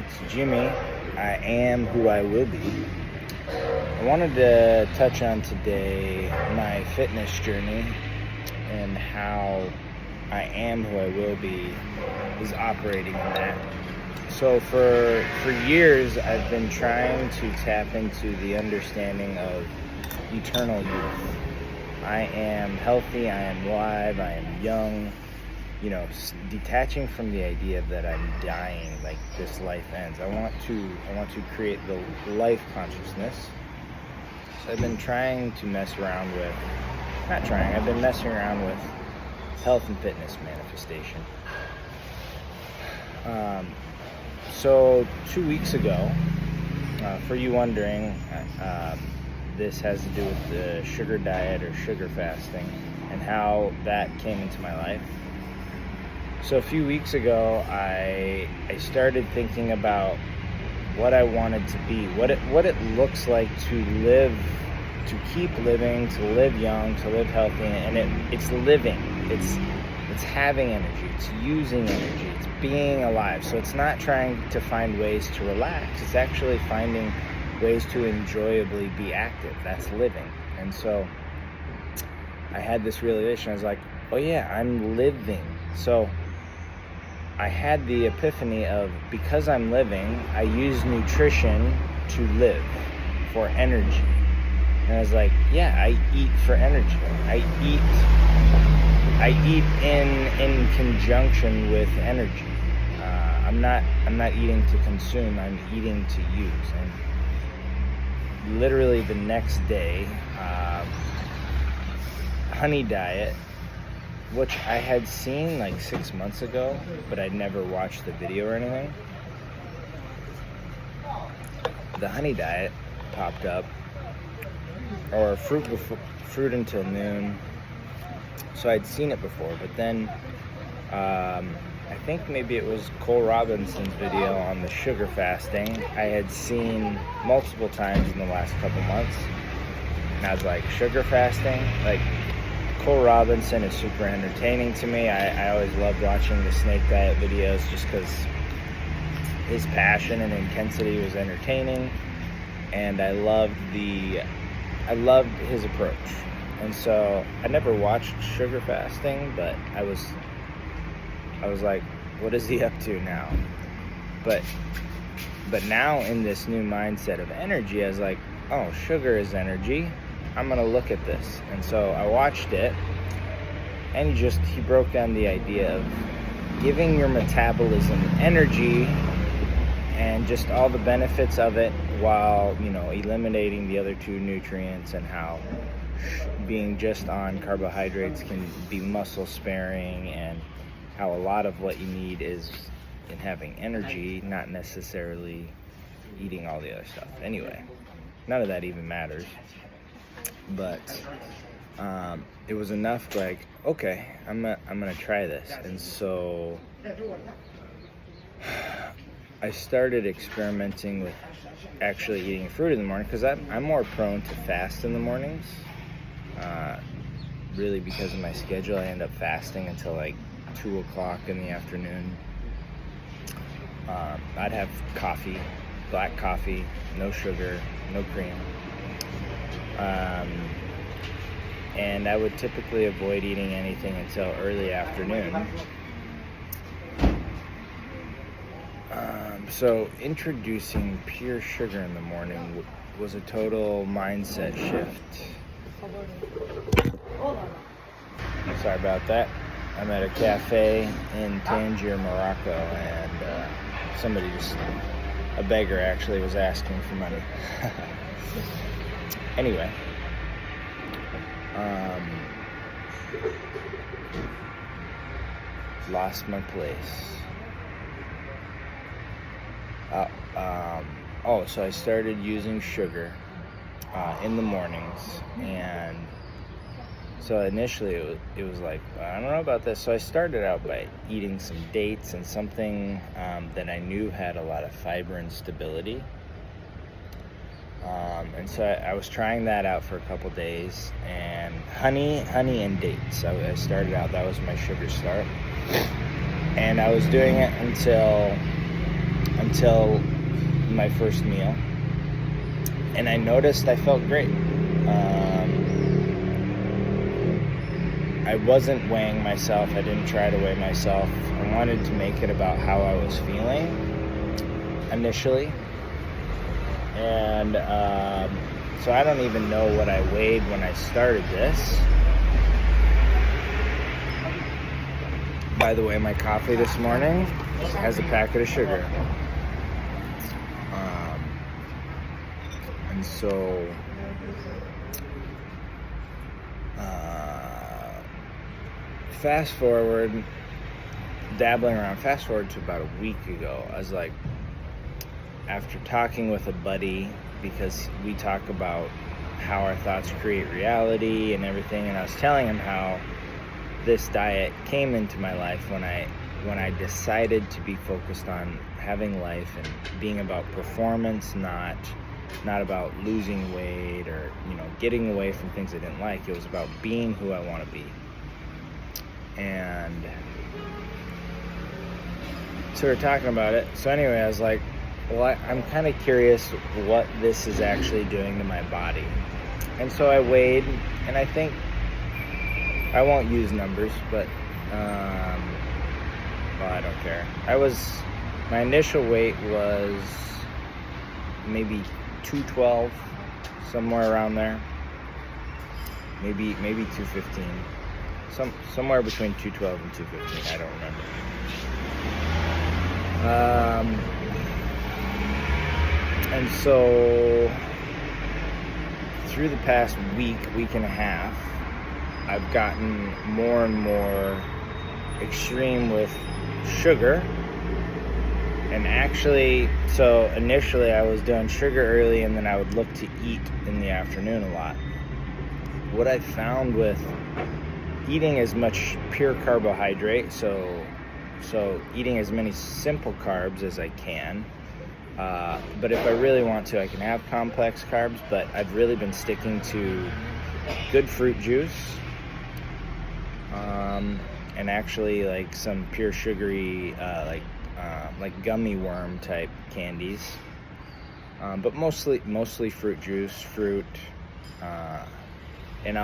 It's Jimmy. I am who I will be. I wanted to touch on today my fitness journey and how I am who I will be is operating in that. So for years, I've been trying to tap into the understanding of eternal youth. I am healthy, I am alive, I am young. Detaching from the idea that I'm dying, like this life ends. I want to create the life consciousness. So I've been trying to mess around with, I've been messing around with health and fitness manifestation. So 2 weeks ago, for you wondering, this has to do with the sugar diet or sugar fasting and how that came into my life. So a few weeks ago, I started thinking about what I wanted to be, what it looks like to live, to keep living, to live young, to live healthy, and it's living, it's having energy, it's using energy, it's being alive. So it's not trying to find ways to relax, it's actually finding ways to enjoyably be active. That's living. And so I had this realization. I was like, oh yeah, I'm living. So I had the epiphany of, because I'm living, I use nutrition to live, for energy. And I was like, yeah, I eat for energy. I eat in conjunction with energy. I'm not eating to consume, I'm eating to use. And literally the next day, honey diet, which I had seen like 6 months ago, but I'd never watched the video or anything. The honey diet popped up, or fruit until noon. So I'd seen it before, but then I think maybe it was Cole Robinson's video on the sugar fasting I had seen multiple times in the last couple months. And I was like, sugar fasting? Like, Cole Robinson is super entertaining to me. I always loved watching the snake diet videos just because his passion and intensity was entertaining, and I loved his approach. And so I never watched sugar fasting, but I was like, what is he up to now? But now in this new mindset of energy, I was like, oh, sugar is energy. I'm gonna look at this. And so I watched it, and he broke down the idea of giving your metabolism energy and just all the benefits of it, while eliminating the other two nutrients, and how being just on carbohydrates can be muscle sparing, and how a lot of what you need is in having energy, not necessarily eating all the other stuff. Anyway, none of that even matters. But it was enough, like, okay, I'm gonna try this. And so I started experimenting with actually eating fruit in the morning, because I'm more prone to fast in the mornings. Really, because of my schedule, I end up fasting until like 2 o'clock in the afternoon. I'd have coffee, black coffee, no sugar, no cream. And I would typically avoid eating anything until early afternoon. So introducing pure sugar in the morning was a total mindset shift. Sorry about that. I'm at a cafe in Tangier, Morocco, and a beggar actually was asking for money. Anyway, lost my place. So I started using sugar in the mornings, and so initially it was like, I don't know about this. So I started out by eating some dates and something that I knew had a lot of fiber and stability. And so I was trying that out for a couple days, and honey and dates. I started out, that was my sugar start. And I was doing it until until my first meal. And I noticed I felt great. I wasn't weighing myself. I didn't try to weigh myself. I wanted to make it about how I was feeling initially. And so I don't even know what I weighed when I started this. By the way, my coffee this morning has a packet of sugar. And so fast forward to about a week ago. I was like, after talking with a buddy, because we talk about how our thoughts create reality and everything, and I was telling him how this diet came into my life when I decided to be focused on having life and being about performance, not about losing weight or getting away from things I didn't like. It was about being who I want to be. And so we're talking about it. So anyway, I was like, well, I'm kind of curious what this is actually doing to my body. And so I weighed, and I think, I won't use numbers, but, well, I don't care. My initial weight was maybe 212, somewhere around there. Maybe 215. Somewhere between 212 and 215, I don't remember. And so through the past week and a half, I've gotten more and more extreme with sugar. And actually, so initially I was doing sugar early, and then I would look to eat in the afternoon a lot. What I found with eating as much pure carbohydrate, so eating as many simple carbs as I can, but if I really want to, I can have complex carbs, but I've really been sticking to good fruit juice, and actually like some pure sugary, like gummy worm type candies, but mostly fruit juice, and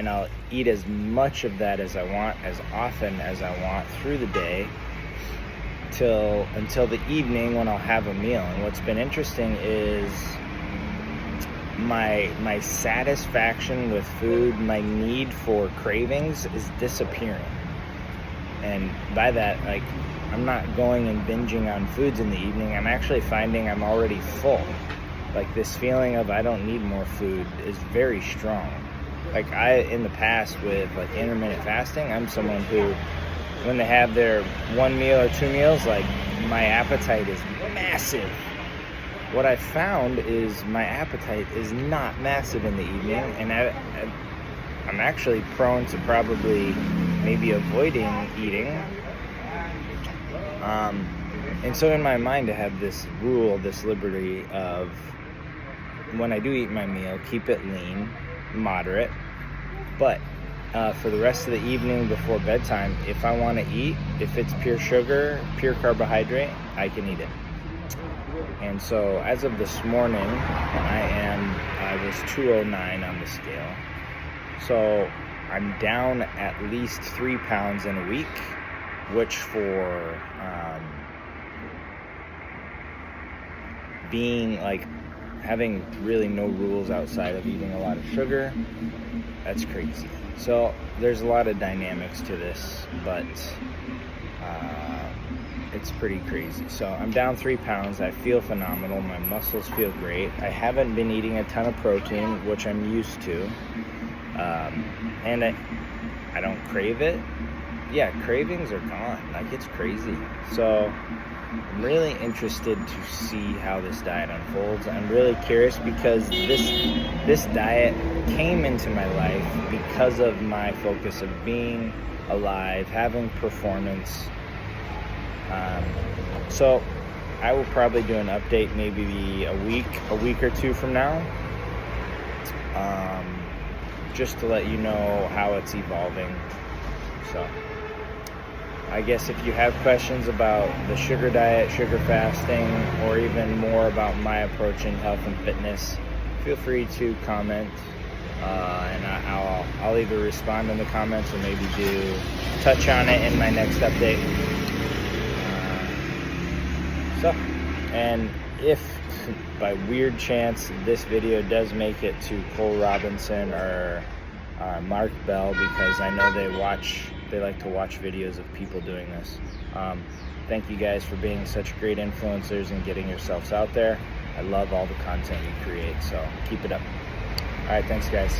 I'll eat as much of that as I want, as often as I want through the day, until the evening when I'll have a meal. And what's been interesting is my satisfaction with food, my need for cravings is disappearing. And by that, like, I'm not going and binging on foods in the evening. I'm actually finding I'm already full. Like, this feeling of I don't need more food is very strong. Like, in the past with like intermittent fasting, I'm someone who, when they have their one meal or two meals, like, my appetite is massive. What I found is my appetite is not massive in the evening, and I'm actually prone to probably maybe avoiding eating. And so in my mind, I have this rule, this liberty of, when I do eat my meal, keep it lean, moderate, but for the rest of the evening before bedtime, if I want to eat, if it's pure sugar, pure carbohydrate, I can eat it. And so as of this morning, I was 209 on the scale. So I'm down at least 3 pounds in a week, which for being like having really no rules outside of eating a lot of sugar, that's crazy. So there's a lot of dynamics to this, but it's pretty crazy. So I'm down 3 pounds. I feel phenomenal. My muscles feel great. I haven't been eating a ton of protein, which I'm used to, and I don't crave it. Yeah, cravings are gone. Like, it's crazy. So I'm really interested to see how this diet unfolds. I'm really curious because this diet came into my life because of my focus of being alive, having performance. So I will probably do an update maybe a week or two from now, just to let you know how it's evolving. So I guess if you have questions about the sugar diet, sugar fasting, or even more about my approach in health and fitness, feel free to comment, and I'll either respond in the comments or maybe touch on it in my next update. And if by weird chance this video does make it to Cole Robinson or Mark Bell, because I know they like to watch videos of people doing this. Thank you guys for being such great influencers and getting yourselves out there. I love all the content you create, so keep it up. All right, thanks guys.